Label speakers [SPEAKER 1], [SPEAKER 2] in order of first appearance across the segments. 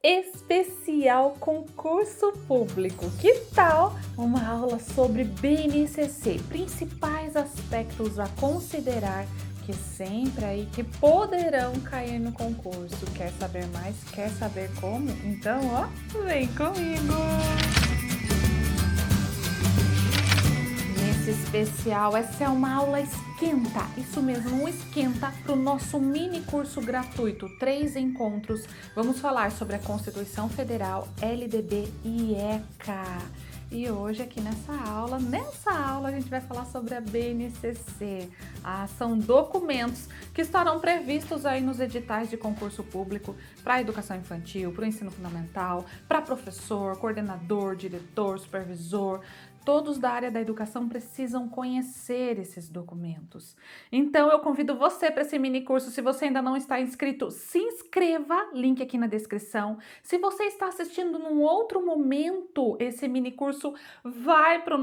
[SPEAKER 1] Especial concurso público. Que tal uma aula sobre BNCC, principais aspectos a considerar que sempre aí que poderão cair no concurso? Quer saber mais? Quer saber como? Então, vem comigo! Nesse especial, essa é uma aula esquenta, isso mesmo, um esquenta para o nosso mini curso gratuito, 3 encontros. Vamos falar sobre a Constituição Federal, LDB e ECA. E hoje aqui nessa aula a gente vai falar sobre a BNCC. São documentos que estarão previstos aí nos editais de concurso público para a educação infantil, para o ensino fundamental, para professor, coordenador, diretor, supervisor. Todos da área da educação precisam conhecer esses documentos. Então, eu convido você para esse mini curso. Se você ainda não está inscrito, se inscreva, link aqui na descrição. Se você está assistindo num outro momento esse mini curso, foi para o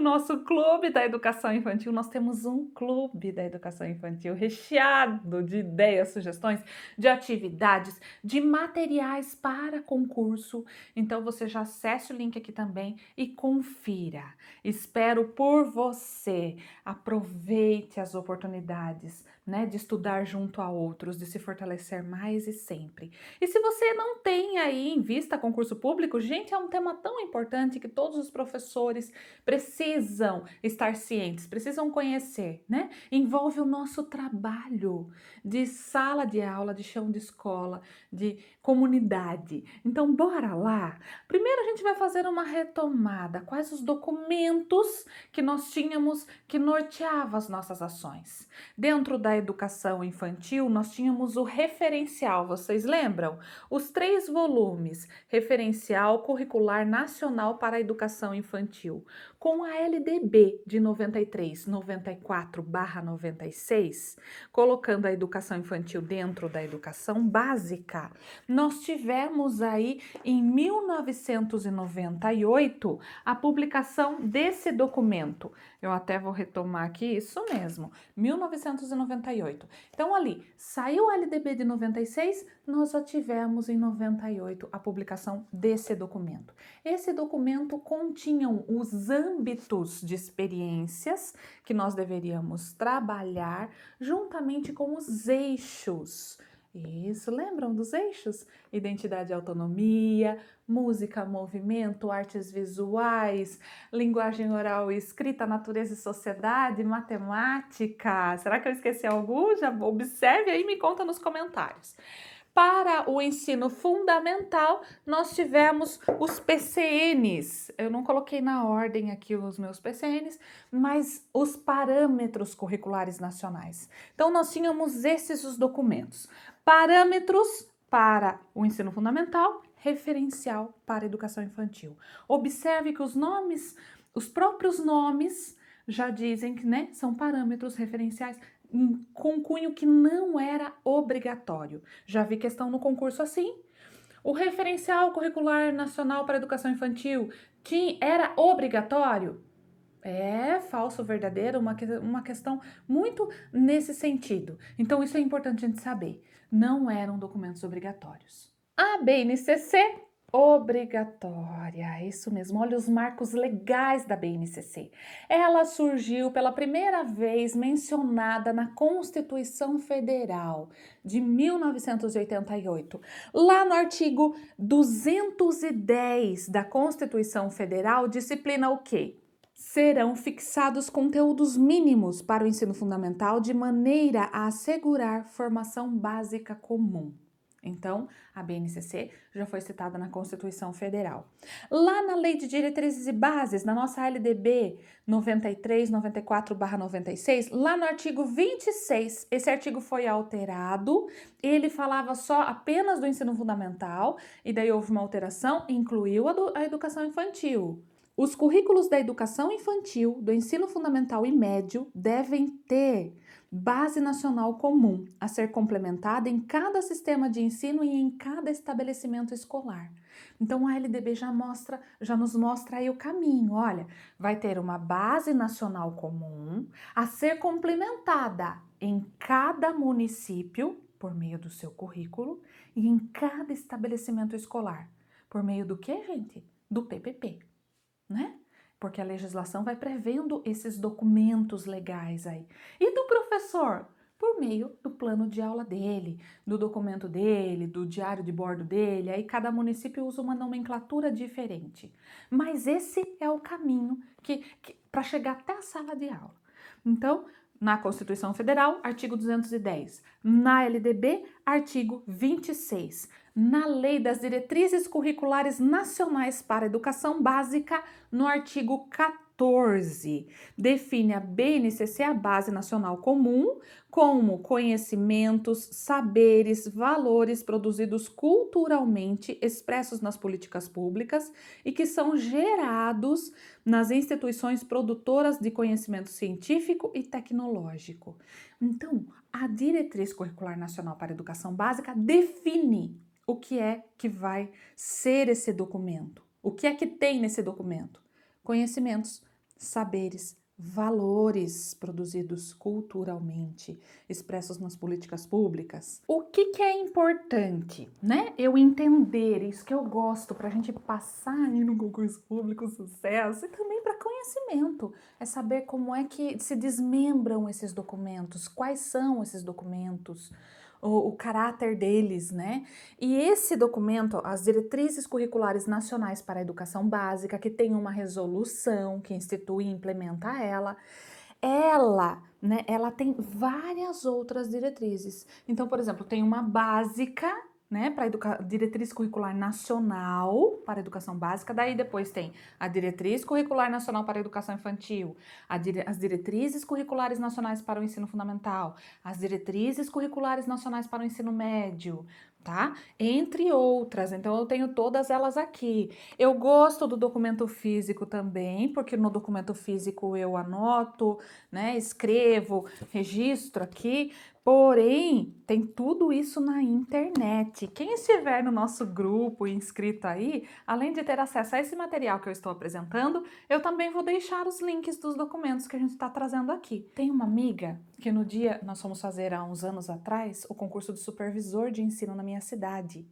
[SPEAKER 1] nosso clube da educação infantil. Nós temos um clube da educação infantil recheado de ideias, sugestões, de atividades, de materiais para concurso. Então, você já acesse o link aqui também e confira. Espero por você. Aproveite as oportunidades, de estudar junto a outros, de se fortalecer mais e sempre. E se você não tem aí em vista concurso público, gente, é um tema tão importante que todos os professores precisam estar cientes, precisam conhecer, Envolve o nosso trabalho de sala de aula, de chão de escola, de comunidade. Então, bora lá? Primeiro a gente vai fazer uma retomada. Quais os documentos que nós tínhamos que norteavam as nossas ações? Dentro da educação infantil, nós tínhamos o referencial, vocês lembram? Os 3 volumes, Referencial Curricular Nacional para a Educação Infantil, com a LDB de 93, 94/96, colocando a educação infantil dentro da educação básica. Nós tivemos aí em 1998 a publicação desse documento. Eu até vou retomar aqui, isso mesmo, 1998. Então ali, saiu o LDB de 96, nós já tivemos em 98 a publicação desse documento. Esse documento continha os âmbitos de experiências que nós deveríamos trabalhar juntamente com os eixos. Isso, lembram dos eixos? Identidade e autonomia, música, movimento, artes visuais, linguagem oral e escrita, natureza e sociedade, matemática. Será que eu esqueci algum? Já observe aí e me conta nos comentários. Para o ensino fundamental, nós tivemos os PCNs. Eu não coloquei na ordem aqui os meus PCNs, mas os parâmetros curriculares nacionais. Então, nós tínhamos esses os documentos. Parâmetros para o ensino fundamental, referencial para a educação infantil. Observe que os próprios nomes já dizem que, são parâmetros referenciais com cunho que não era obrigatório. Já vi questão no concurso assim. O referencial curricular nacional para a educação infantil era obrigatório? É falso ou verdadeiro, uma questão muito nesse sentido. Então, isso é importante a gente saber. Não eram documentos obrigatórios. A BNCC, obrigatória, isso mesmo. Olha os marcos legais da BNCC. Ela surgiu pela primeira vez mencionada na Constituição Federal de 1988. Lá no artigo 210 da Constituição Federal, disciplina o quê? Serão fixados conteúdos mínimos para o ensino fundamental de maneira a assegurar formação básica comum. Então, a BNCC já foi citada na Constituição Federal. Lá na Lei de Diretrizes e Bases, na nossa LDB 93, 94/96, lá no artigo 26, esse artigo foi alterado, ele falava apenas do ensino fundamental, e daí houve uma alteração, incluiu a educação infantil. Os currículos da educação infantil, do ensino fundamental e médio devem ter base nacional comum a ser complementada em cada sistema de ensino e em cada estabelecimento escolar. Então a LDB já nos mostra aí o caminho. Olha, vai ter uma base nacional comum a ser complementada em cada município Por meio do seu currículo e em cada estabelecimento escolar. Por meio do quê, gente? Do PPP, né? Porque a legislação vai prevendo esses documentos legais aí. E do professor? Por meio do plano de aula dele, do documento dele, do diário de bordo dele. Aí cada município usa uma nomenclatura diferente. Mas esse é o caminho para chegar até a sala de aula. Então, na Constituição Federal, artigo 210. Na LDB, artigo 26. Na Lei das Diretrizes Curriculares Nacionais para a Educação Básica, no artigo 14, define a BNCC, a Base Nacional Comum, como conhecimentos, saberes, valores produzidos culturalmente, expressos nas políticas públicas e que são gerados nas instituições produtoras de conhecimento científico e tecnológico. Então, a Diretriz Curricular Nacional para a Educação Básica define o que é que vai ser esse documento. O que é que tem nesse documento? Conhecimentos, saberes, valores produzidos culturalmente, expressos nas políticas públicas. O que é importante, né? Eu entender, isso que eu gosto, para a gente passar aí no concurso público sucesso e também para conhecimento, é saber como é que se desmembram esses documentos, quais são esses documentos, o caráter deles, né? E esse documento, as Diretrizes Curriculares Nacionais para a Educação Básica, que tem uma resolução que institui e implementa ela tem várias outras diretrizes. Então, por exemplo, tem uma básica, né, para diretriz curricular nacional para a educação básica, daí depois tem a diretriz curricular nacional para a educação infantil, as diretrizes curriculares nacionais para o ensino fundamental, as diretrizes curriculares nacionais para o ensino médio, tá? Entre outras, então eu tenho todas elas aqui. Eu gosto do documento físico também, porque no documento físico eu anoto, né, escrevo, registro aqui, porém, tem tudo isso na internet. Quem estiver no nosso grupo inscrito aí, além de ter acesso a esse material que eu estou apresentando, eu também vou deixar os links dos documentos que a gente está trazendo aqui. Tem uma amiga que no dia, nós fomos fazer há uns anos atrás, o concurso de supervisor de ensino na minha cidade.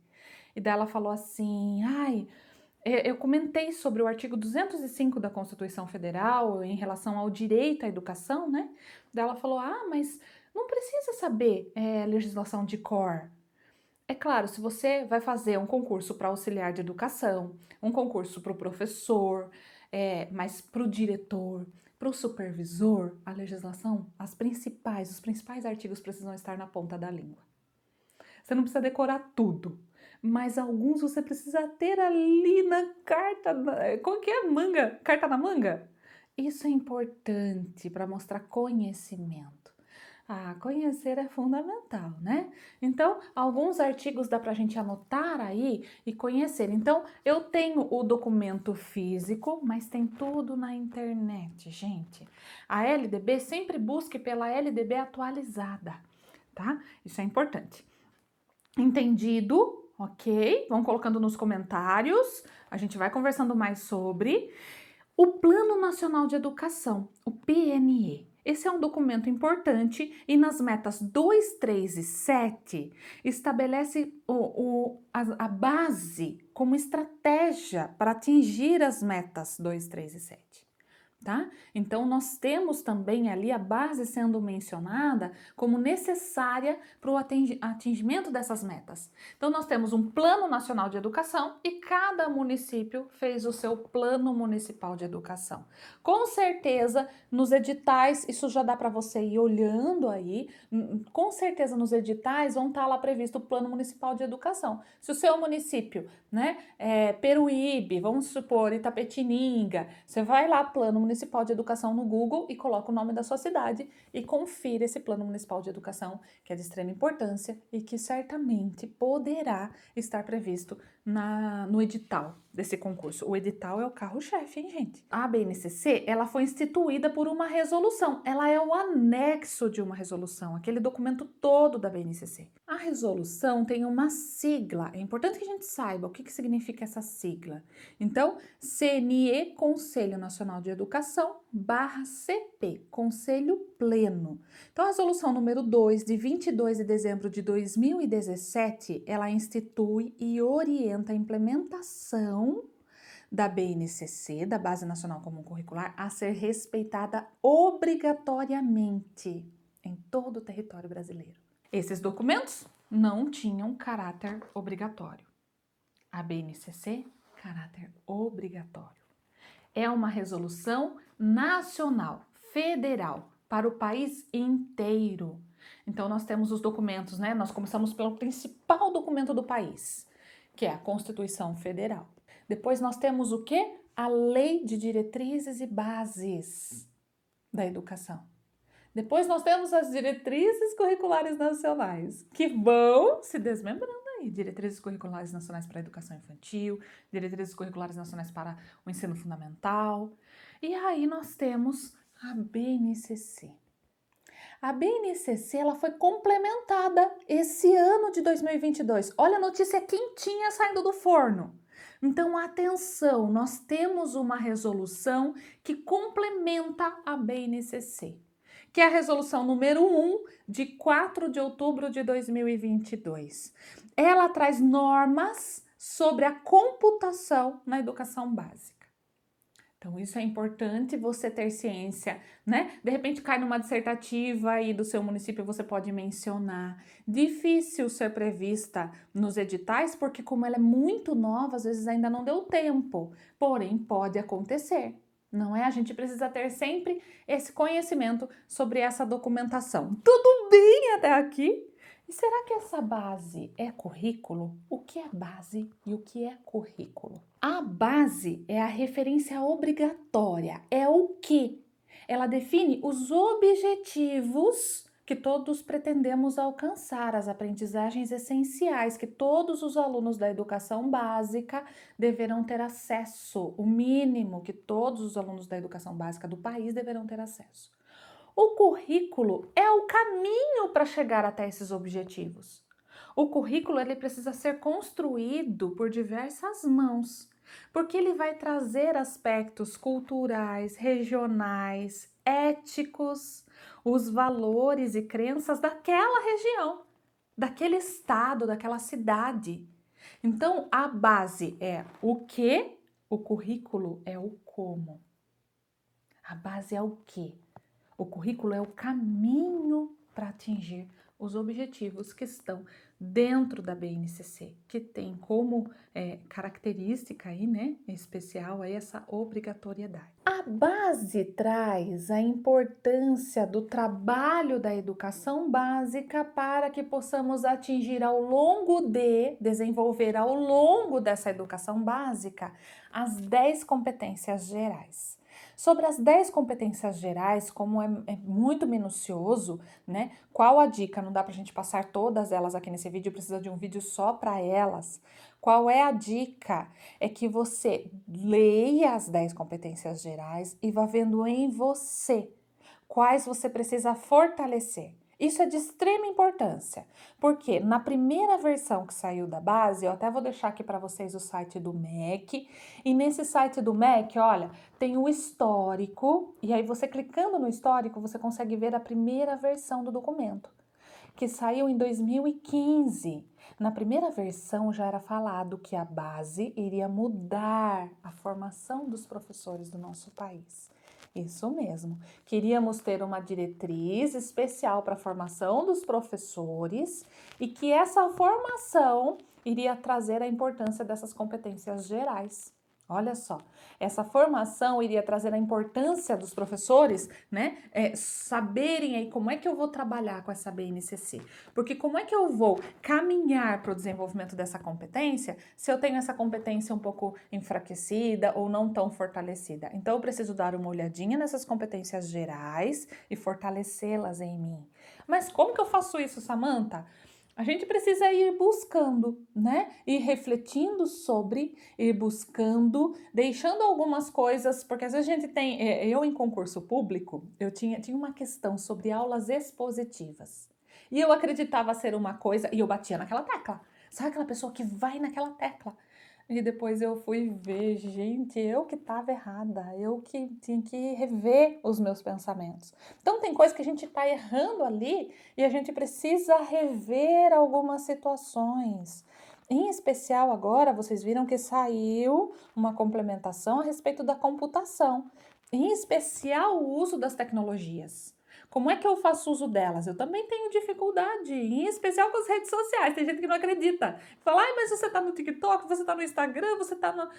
[SPEAKER 1] E daí ela falou assim, eu comentei sobre o artigo 205 da Constituição Federal em relação ao direito à educação, né? Daí ela falou, mas não precisa saber legislação de cor. É claro, se você vai fazer um concurso para auxiliar de educação, um concurso para o professor, mas para o diretor, para o supervisor, a legislação, os principais artigos precisam estar na ponta da língua. Você não precisa decorar tudo, mas alguns você precisa ter ali na carta, como que é? Manga? Carta na manga? Isso é importante para mostrar conhecimento. Conhecer é fundamental, né? Então, alguns artigos dá para a gente anotar aí e conhecer. Então, eu tenho o documento físico, mas tem tudo na internet, gente. A LDB, sempre busque pela LDB atualizada, tá? Isso é importante. Entendido? Ok? Vão colocando nos comentários, a gente vai conversando mais sobre o Plano Nacional de Educação, o PNE. Esse é um documento importante e nas metas 2, 3 e 7 estabelece a base como estratégia para atingir as metas 2, 3 e 7. Tá? Então, nós temos também ali a base sendo mencionada como necessária para o atingimento dessas metas. Então, nós temos um Plano Nacional de Educação e cada município fez o seu Plano Municipal de Educação. Com certeza, nos editais, isso já dá para você ir olhando aí, com certeza nos editais vão estar lá previsto o Plano Municipal de Educação. Se o seu município, né, Peruíbe, vamos supor, Itapetininga, você vai lá, Plano Municipal de Educação no Google e coloca o nome da sua cidade e confira esse Plano Municipal de Educação, que é de extrema importância e que certamente poderá estar previsto no edital desse concurso. O edital é o carro-chefe, hein, gente? A BNCC, ela foi instituída por uma resolução. Ela é o anexo de uma resolução, aquele documento todo da BNCC. A resolução tem uma sigla. É importante que a gente saiba o que significa essa sigla. Então, CNE, Conselho Nacional de Educação, Educação/CP, Conselho Pleno. Então, a resolução número 2, de 22 de dezembro de 2017, ela institui e orienta a implementação da BNCC, da Base Nacional Comum Curricular, a ser respeitada obrigatoriamente em todo o território brasileiro. Esses documentos não tinham caráter obrigatório. A BNCC, caráter obrigatório. É uma resolução nacional, federal, para o país inteiro. Então, nós temos os documentos, né? Nós começamos pelo principal documento do país, que é a Constituição Federal. Depois nós temos o quê? A Lei de Diretrizes e Bases da Educação. Depois nós temos as diretrizes curriculares nacionais, que vão se desmembrando aí. Diretrizes curriculares nacionais para a educação infantil, diretrizes curriculares nacionais para o ensino fundamental. E aí nós temos a BNCC. A BNCC ela foi complementada esse ano de 2022. Olha a notícia quentinha saindo do forno. Então, atenção, nós temos uma resolução que complementa a BNCC, que é a resolução número 1, de 4 de outubro de 2022. Ela traz normas sobre a computação na educação básica. Então, isso é importante você ter ciência, né? De repente cai numa dissertativa aí do seu município, você pode mencionar. Difícil ser prevista nos editais, porque como ela é muito nova, às vezes ainda não deu tempo. Porém, pode acontecer, não é? A gente precisa ter sempre esse conhecimento sobre essa documentação. Tudo bem até aqui? E será que essa base é currículo? O que é base e o que é currículo? A base é a referência obrigatória, é o que? Ela define os objetivos que todos pretendemos alcançar, as aprendizagens essenciais que todos os alunos da educação básica deverão ter acesso, o mínimo que todos os alunos da educação básica do país deverão ter acesso. O currículo é o caminho para chegar até esses objetivos. O currículo ele precisa ser construído por diversas mãos, porque ele vai trazer aspectos culturais, regionais, éticos, os valores e crenças daquela região, daquele estado, daquela cidade. Então, a base é o que, o currículo é o como. A base é o que? O currículo é o caminho para atingir os objetivos que estão dentro da BNCC, que tem como característica aí, né, especial aí essa obrigatoriedade. A base traz a importância do trabalho da educação básica para que possamos atingir desenvolver ao longo dessa educação básica as 10 competências gerais. Sobre as 10 competências gerais, como é muito minucioso, né? Qual a dica? Não dá pra gente passar todas elas aqui nesse vídeo, precisa de um vídeo só para elas. Qual é a dica? É que você leia as 10 competências gerais e vá vendo em você quais você precisa fortalecer. Isso é de extrema importância, porque na primeira versão que saiu da base, eu até vou deixar aqui para vocês o site do MEC, e nesse site do MEC, olha, tem o histórico, e aí você clicando no histórico, você consegue ver a primeira versão do documento, que saiu em 2015. Na primeira versão já era falado que a base iria mudar a formação dos professores do nosso país. Isso mesmo. Queríamos ter uma diretriz especial para a formação dos professores e que essa formação iria trazer a importância dessas competências gerais. Olha só, essa formação iria trazer a importância dos professores, né, saberem aí como é que eu vou trabalhar com essa BNCC. Porque como é que eu vou caminhar para o desenvolvimento dessa competência se eu tenho essa competência um pouco enfraquecida ou não tão fortalecida? Então, eu preciso dar uma olhadinha nessas competências gerais e fortalecê-las em mim. Mas como que eu faço isso, Samantha? A gente precisa ir buscando, né? Ir refletindo sobre, ir buscando, deixando algumas coisas, porque às vezes a gente tem, eu em concurso público, eu tinha uma questão sobre aulas expositivas. E eu acreditava ser uma coisa, e eu batia naquela tecla. Sabe aquela pessoa que vai naquela tecla? E depois eu fui ver, gente, eu que estava errada, eu que tinha que rever os meus pensamentos. Então tem coisa que a gente está errando ali e a gente precisa rever algumas situações. Em especial agora, vocês viram que saiu uma complementação a respeito da computação, em especial o uso das tecnologias. Como é que eu faço uso delas? Eu também tenho dificuldade, em especial com as redes sociais. Tem gente que não acredita. Fala, ai, mas você tá no TikTok, você tá no Instagram, você tá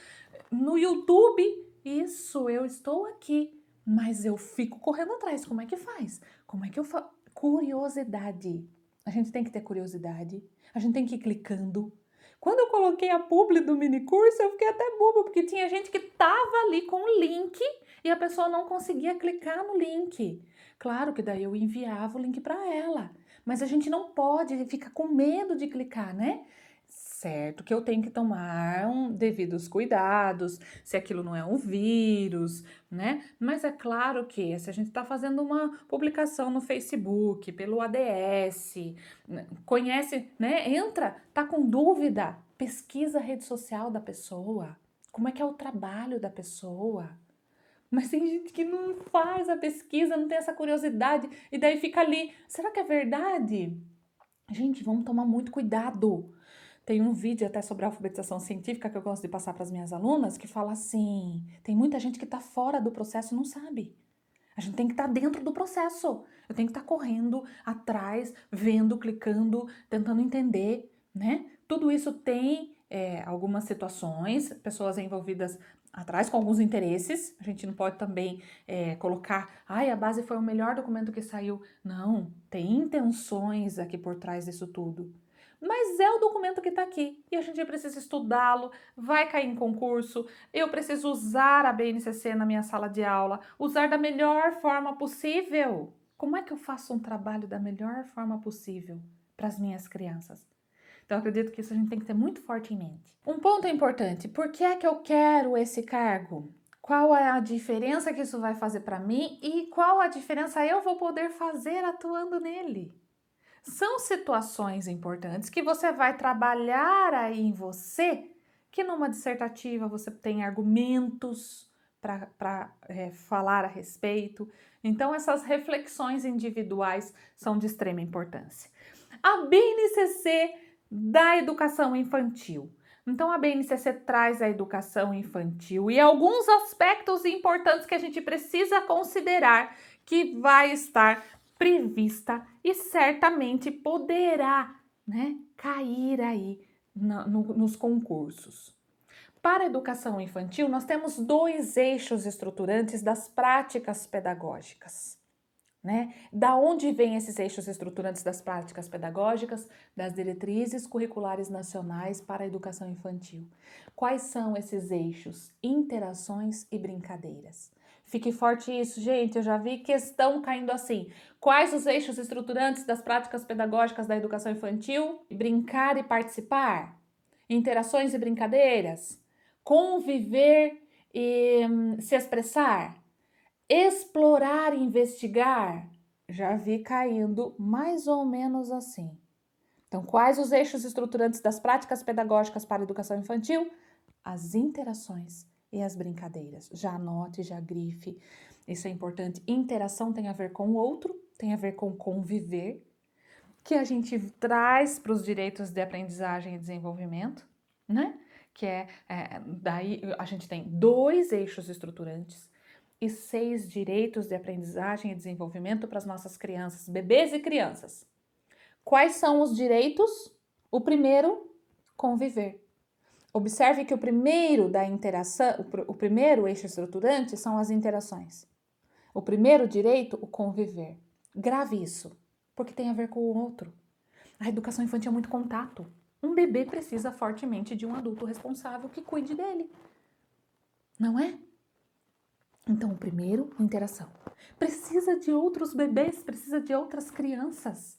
[SPEAKER 1] no YouTube. Isso, eu estou aqui. Mas eu fico correndo atrás. Como é que faz? Como é que eu faço? Curiosidade. A gente tem que ter curiosidade. A gente tem que ir clicando. Quando eu coloquei a publi do mini curso, eu fiquei até boba, porque tinha gente que tava ali com o link e a pessoa não conseguia clicar no link. Claro que daí eu enviava o link para ela, mas a gente não pode ficar com medo de clicar, né? Certo que eu tenho que tomar devidos cuidados, se aquilo não é um vírus, né? Mas é claro que se a gente está fazendo uma publicação no Facebook, pelo ADS, conhece, né? Entra, tá com dúvida, pesquisa a rede social da pessoa, como é que é o trabalho da pessoa. Mas tem gente que não faz a pesquisa, não tem essa curiosidade, e daí fica ali, será que é verdade? Gente, vamos tomar muito cuidado. Tem um vídeo até sobre a alfabetização científica que eu gosto de passar para as minhas alunas, que fala assim, tem muita gente que está fora do processo e não sabe. A gente tem que estar dentro do processo. Eu tenho que estar correndo atrás, vendo, clicando, tentando entender, né? Tudo isso tem algumas situações, pessoas envolvidas atrás com alguns interesses. A gente não pode também colocar, ai, a base foi o melhor documento que saiu. Não, tem intenções aqui por trás disso tudo. Mas é o documento que está aqui e a gente precisa estudá-lo, vai cair em concurso, eu preciso usar a BNCC na minha sala de aula, usar da melhor forma possível. Como é que eu faço um trabalho da melhor forma possível para as minhas crianças? Então, eu acredito que isso a gente tem que ter muito forte em mente. Um ponto importante, por que é que eu quero esse cargo? Qual é a diferença que isso vai fazer para mim e qual a diferença eu vou poder fazer atuando nele? São situações importantes que você vai trabalhar aí em você, que numa dissertativa você tem argumentos para falar a respeito. Então, essas reflexões individuais são de extrema importância. A BNCC da educação infantil. Então, a BNCC traz a educação infantil e alguns aspectos importantes que a gente precisa considerar que vai estar prevista e certamente poderá, né, cair aí nos concursos. Para a educação infantil, nós temos 2 eixos estruturantes das práticas pedagógicas. Né? Da onde vêm esses eixos estruturantes das práticas pedagógicas? Das diretrizes curriculares nacionais para a educação infantil. Quais são esses eixos? Interações e brincadeiras. Fique forte isso, gente, eu já vi questão caindo assim. Quais os eixos estruturantes das práticas pedagógicas da educação infantil? Brincar e participar. Interações e brincadeiras. Conviver e se expressar. Explorar e investigar, já vi caindo mais ou menos assim. Então, quais os eixos estruturantes das práticas pedagógicas para a educação infantil? As interações e as brincadeiras. Já anote, já grife. Isso é importante. Interação tem a ver com o outro, tem a ver com conviver, que a gente traz para os direitos de aprendizagem e desenvolvimento, né? Daí a gente tem 2 eixos estruturantes e 6 direitos de aprendizagem e desenvolvimento para as nossas crianças, bebês e crianças. Quais são os direitos? O primeiro, conviver. Observe que o primeiro da interação, o primeiro eixo estruturante são as interações. O primeiro direito, o conviver. Grave isso, porque tem a ver com o outro. A educação infantil é muito contato. Um bebê precisa fortemente de um adulto responsável que cuide dele. Não é? Então, o primeiro, interação. Precisa de outros bebês, precisa de outras crianças.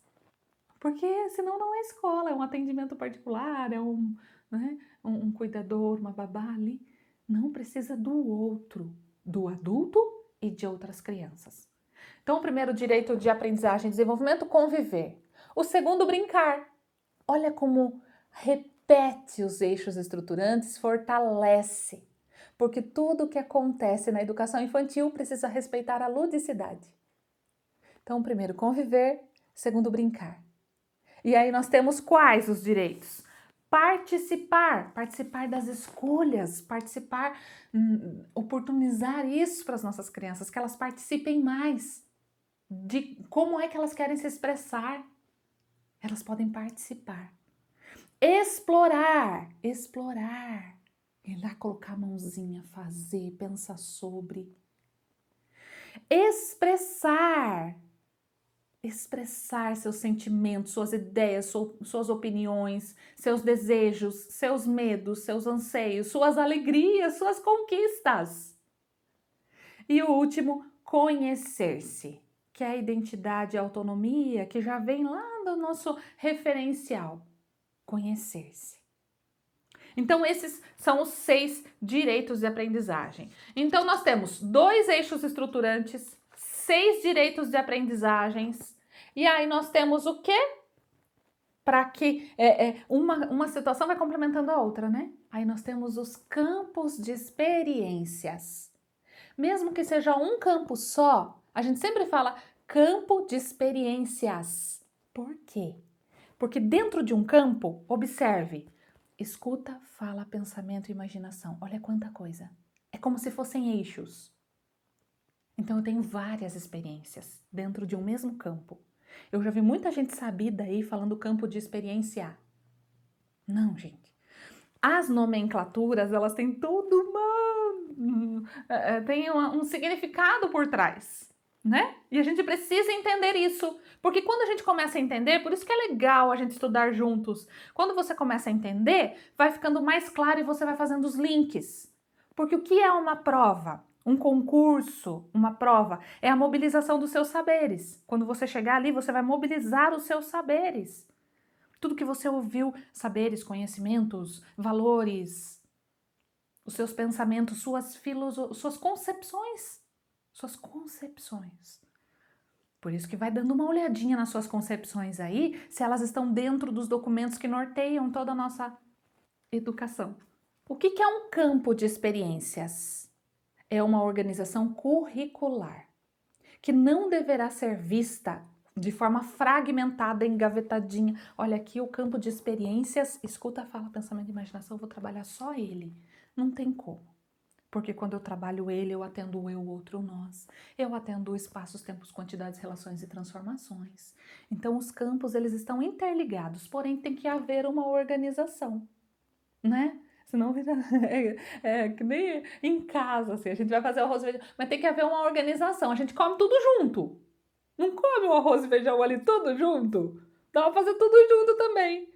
[SPEAKER 1] Porque senão não é escola, é um atendimento particular, é um cuidador, uma babá ali. Não precisa do outro, do adulto e de outras crianças. Então, o primeiro direito de aprendizagem e desenvolvimento, conviver. O segundo, brincar. Olha como repete os eixos estruturantes, fortalece. Porque tudo que acontece na educação infantil precisa respeitar a ludicidade. Então, primeiro, conviver. Segundo, brincar. E aí nós temos quais os direitos? Participar das escolhas, oportunizar isso para as nossas crianças, que elas participem mais de como é que elas querem se expressar. Elas podem participar. Explorar. Ir lá colocar a mãozinha, fazer, pensar sobre. Expressar seus sentimentos, suas ideias, suas opiniões, seus desejos, seus medos, seus anseios, suas alegrias, suas conquistas. E o último, conhecer-se, que é a identidade e a autonomia, que já vem lá do nosso referencial. Conhecer-se. Então, esses são os 6 direitos de aprendizagem. Então, nós temos 2 eixos estruturantes, 6 direitos de aprendizagens. E aí nós temos o quê? Para que uma situação vai complementando a outra, né? Aí nós temos os campos de experiências. Mesmo que seja um campo só, a gente sempre fala campo de experiências. Por quê? Porque dentro de um campo, observe, escuta, fala, pensamento e imaginação. Olha quanta coisa. É como se fossem eixos. Então eu tenho várias experiências dentro de um mesmo campo. Eu já vi muita gente sabida aí falando campo de experiência. Não, gente. As nomenclaturas, elas têm tudo tem um significado por trás, né? E a gente precisa entender isso. Porque quando a gente começa a entender, por isso que é legal a gente estudar juntos. Quando você começa a entender, vai ficando mais claro e você vai fazendo os links. Porque o que é uma prova? Um concurso, uma prova, é a mobilização dos seus saberes. Quando você chegar ali, você vai mobilizar os seus saberes. Tudo que você ouviu, saberes, conhecimentos, valores, os seus pensamentos, suas concepções. Suas concepções. Por isso que vai dando uma olhadinha nas suas concepções aí, se elas estão dentro dos documentos que norteiam toda a nossa educação. O que é um campo de experiências? É uma organização curricular, que não deverá ser vista de forma fragmentada, engavetadinha. Olha aqui o campo de experiências, escuta, fala, pensamento e imaginação, eu vou trabalhar só ele. Não tem como. Porque quando eu trabalho ele, eu atendo o eu, o outro, o nós. Eu atendo espaços, tempos, quantidades, relações e transformações. Então os campos, eles estão interligados, porém tem que haver uma organização, né? Senão vira que nem em casa, assim, a gente vai fazer o arroz e feijão, mas tem que haver uma organização, a gente come tudo junto. Não come o arroz e feijão ali tudo junto? Dá pra fazer tudo junto também.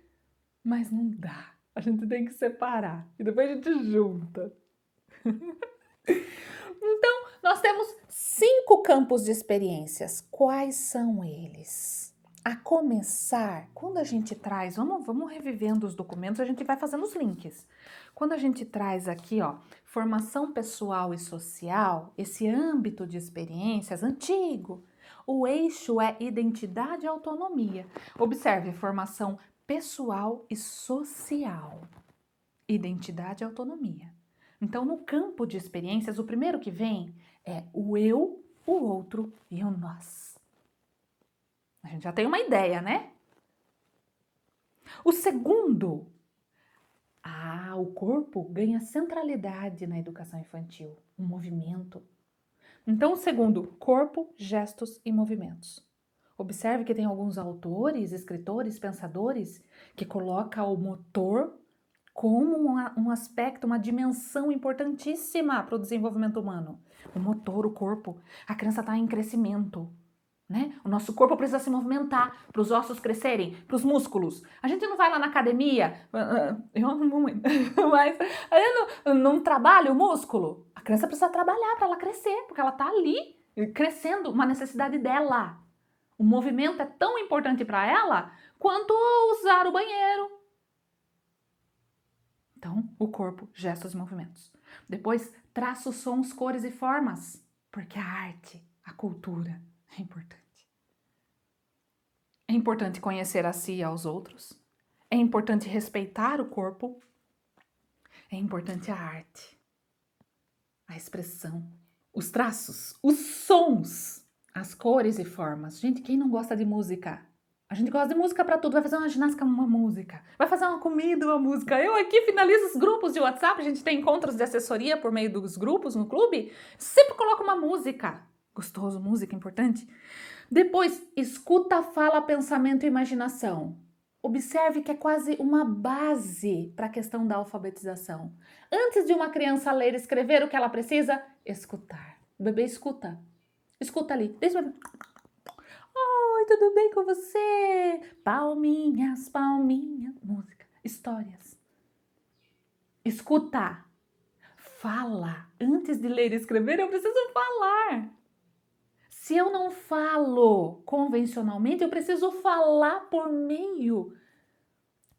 [SPEAKER 1] Mas não dá, a gente tem que separar e depois a gente junta. Então, nós temos 5 campos de experiências. Quais são eles? A começar, quando a gente traz, vamos revivendo os documentos, a gente vai fazendo os links. Quando a gente traz aqui, ó, formação pessoal e social, esse âmbito de experiências antigo, o eixo é identidade e autonomia. Observe, formação pessoal e social, identidade e autonomia. Então, no campo de experiências, o primeiro que vem é o eu, o outro e o nós. A gente já tem uma ideia, né? O segundo, o corpo ganha centralidade na educação infantil, o movimento. Então, o segundo, corpo, gestos e movimentos. Observe que tem alguns autores, escritores, pensadores que colocam o motor como um aspecto, uma dimensão importantíssima para o desenvolvimento humano. O motor, o corpo. A criança está em crescimento, né? O nosso corpo precisa se movimentar para os ossos crescerem, para os músculos. A gente não vai lá na academia, eu não, mas eu não trabalho o músculo. A criança precisa trabalhar para ela crescer, porque ela está ali crescendo, uma necessidade dela. O movimento é tão importante para ela quanto usar o banheiro. Então, o corpo, gestos e movimentos. Depois, traços, sons, cores e formas, porque a arte, a cultura é importante. É importante conhecer a si e aos outros. É importante respeitar o corpo. É importante a arte, a expressão, os traços, os sons, as cores e formas. Gente, quem não gosta de música? A gente gosta de música para tudo. Vai fazer uma ginástica, uma música. Vai fazer uma comida, uma música. Eu aqui finalizo os grupos de WhatsApp. A gente tem encontros de assessoria por meio dos grupos no clube. Sempre coloco uma música. Gostoso, música, importante. Depois, escuta, fala, pensamento e imaginação. Observe que é quase uma base para a questão da alfabetização. Antes de uma criança ler e escrever, o que ela precisa? Escutar. O bebê escuta. Escuta ali. Desde o bebê. Oi, tudo bem com você? Palminhas, palminhas. Música. Histórias. Escuta. Fala. Antes de ler e escrever, eu preciso falar. Se eu não falo convencionalmente, eu preciso falar por meio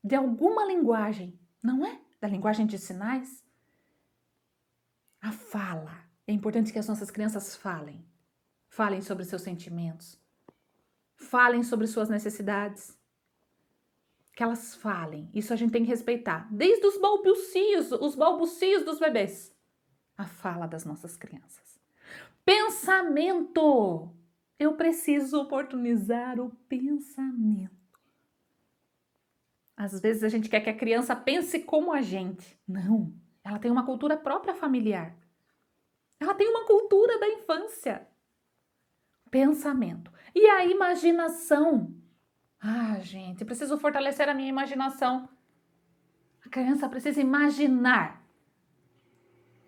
[SPEAKER 1] de alguma linguagem, não é? Da linguagem de sinais. A fala. É importante que as nossas crianças falem. Falem sobre seus sentimentos. Falem sobre suas necessidades. Que elas falem. Isso a gente tem que respeitar. Desde os balbucios dos bebês. A fala das nossas crianças. Pensamento. Eu preciso oportunizar o pensamento. Às vezes a gente quer que a criança pense como a gente. Não. Ela tem uma cultura própria familiar. Ela tem uma cultura da infância. Pensamento. E a imaginação. Ah, gente, preciso fortalecer a minha imaginação. A criança precisa imaginar.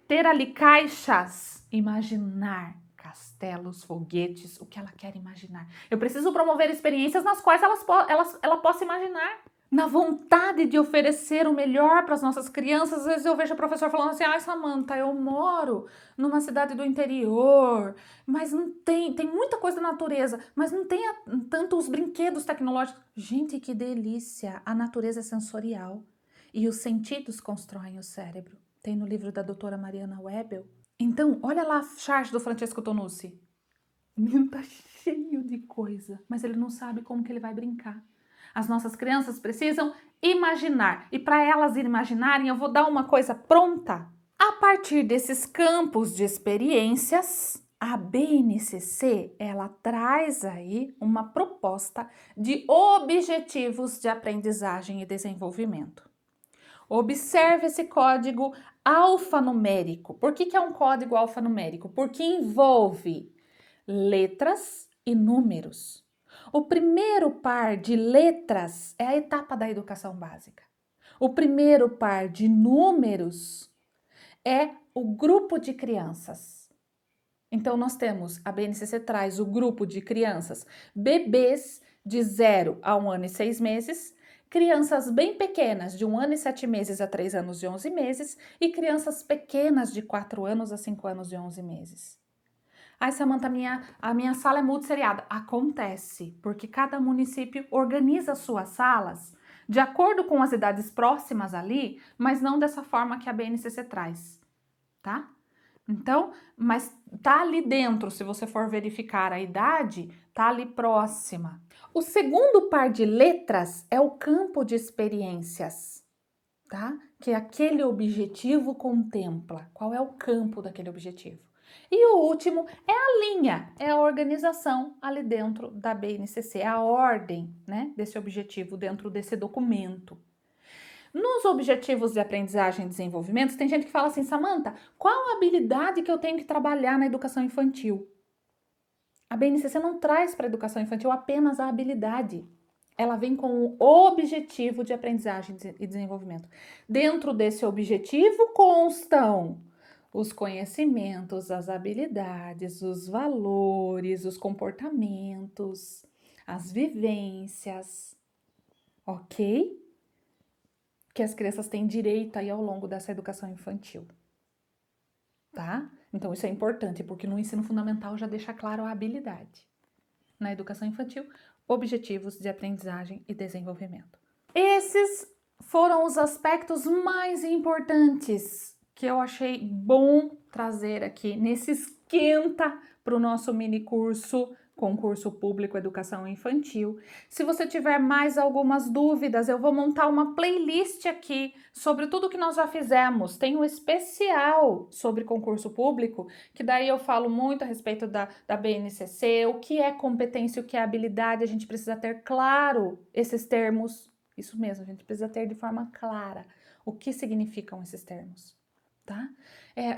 [SPEAKER 1] Ter ali caixas. Imaginar castelos, foguetes, o que ela quer imaginar. Eu preciso promover experiências nas quais ela possa imaginar. Na vontade de oferecer o melhor para as nossas crianças, às vezes eu vejo o professor falando assim, ai Samanta, eu moro numa cidade do interior, mas não tem muita coisa da natureza, mas não tem tanto os brinquedos tecnológicos. Gente, que delícia! A natureza é sensorial e os sentidos constroem o cérebro. Tem no livro da doutora Mariana Webel. Então, olha lá a charge do Francesco Tonucci. O menino tá cheio de coisa, mas ele não sabe como que ele vai brincar. As nossas crianças precisam imaginar. E para elas imaginarem, eu vou dar uma coisa pronta. A partir desses campos de experiências, a BNCC, ela traz aí uma proposta de objetivos de aprendizagem e desenvolvimento. Observe esse código alfanumérico. Por que é um código alfanumérico? Porque envolve letras e números. O primeiro par de letras é a etapa da educação básica. O primeiro par de números é o grupo de crianças. Então, nós temos, a BNCC traz o grupo de crianças, bebês de 0 a 1 ano e 6 meses, crianças bem pequenas, de 1 ano e 7 meses a 3 anos e 11 meses, e crianças pequenas de 4 anos a 5 anos e 11 meses. Ai, Samanta, a minha sala é multisseriada. Acontece, porque cada município organiza suas salas de acordo com as idades próximas ali, mas não dessa forma que a BNCC traz, tá? Então, mas tá ali dentro, se você for verificar a idade, tá ali próxima. O segundo par de letras é o campo de experiências, tá? Que aquele objetivo contempla. Qual é o campo daquele objetivo? E o último é a linha, é a organização ali dentro da BNCC, é a ordem, né, desse objetivo dentro desse documento. Nos objetivos de aprendizagem e desenvolvimento, tem gente que fala assim, Samanta, qual a habilidade que eu tenho que trabalhar na educação infantil? A BNCC não traz para a educação infantil apenas a habilidade. Ela vem com o objetivo de aprendizagem e desenvolvimento. Dentro desse objetivo constam os conhecimentos, as habilidades, os valores, os comportamentos, as vivências, ok? Que as crianças têm direito aí ao longo dessa educação infantil, tá? Então isso é importante, porque no ensino fundamental já deixa claro a habilidade. Na educação infantil, objetivos de aprendizagem e desenvolvimento. Esses foram os aspectos mais importantes que eu achei bom trazer aqui nesse esquenta para o nosso mini curso concurso público educação infantil. Se você tiver mais algumas dúvidas, eu vou montar uma playlist aqui sobre tudo que nós já fizemos. Tem um especial sobre concurso público, que daí eu falo muito a respeito da BNCC, o que é competência, o que é habilidade, a gente precisa ter claro esses termos. Isso mesmo, a gente precisa ter de forma clara o que significam esses termos. Tá?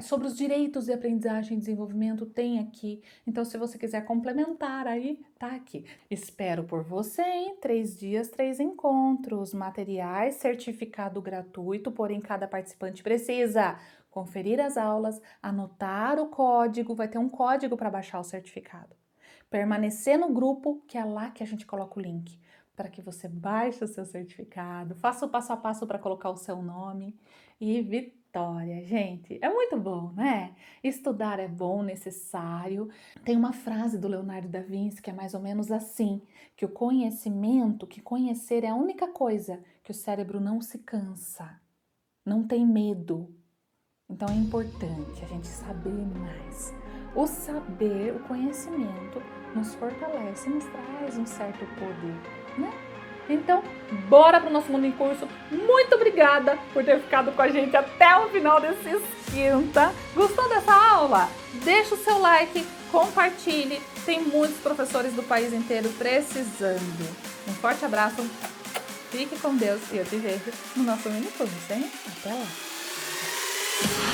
[SPEAKER 1] Sobre os direitos de aprendizagem e desenvolvimento tem aqui, então se você quiser complementar aí, tá aqui. Espero por você em 3 dias, 3 encontros, materiais, certificado gratuito, porém cada participante precisa conferir as aulas, anotar o código, vai ter um código para baixar o certificado. Permanecer no grupo, que é lá que a gente coloca o link, para que você baixe o seu certificado, faça o passo a passo para colocar o seu nome e vitória, gente. É muito bom, né? Estudar é bom, necessário. Tem uma frase do Leonardo da Vinci que é mais ou menos assim, que o conhecimento, que conhecer é a única coisa que o cérebro não se cansa, não tem medo. Então é importante a gente saber mais. O saber, o conhecimento nos fortalece, nos traz um certo poder, né? Então, bora pro nosso Mundo em Curso. Muito obrigada por ter ficado com a gente até o final desse esquenta. Gostou dessa aula? Deixa o seu like, compartilhe. Tem muitos professores do país inteiro precisando. Um forte abraço, fique com Deus e eu te vejo no nosso Mini Curso, hein? Até lá!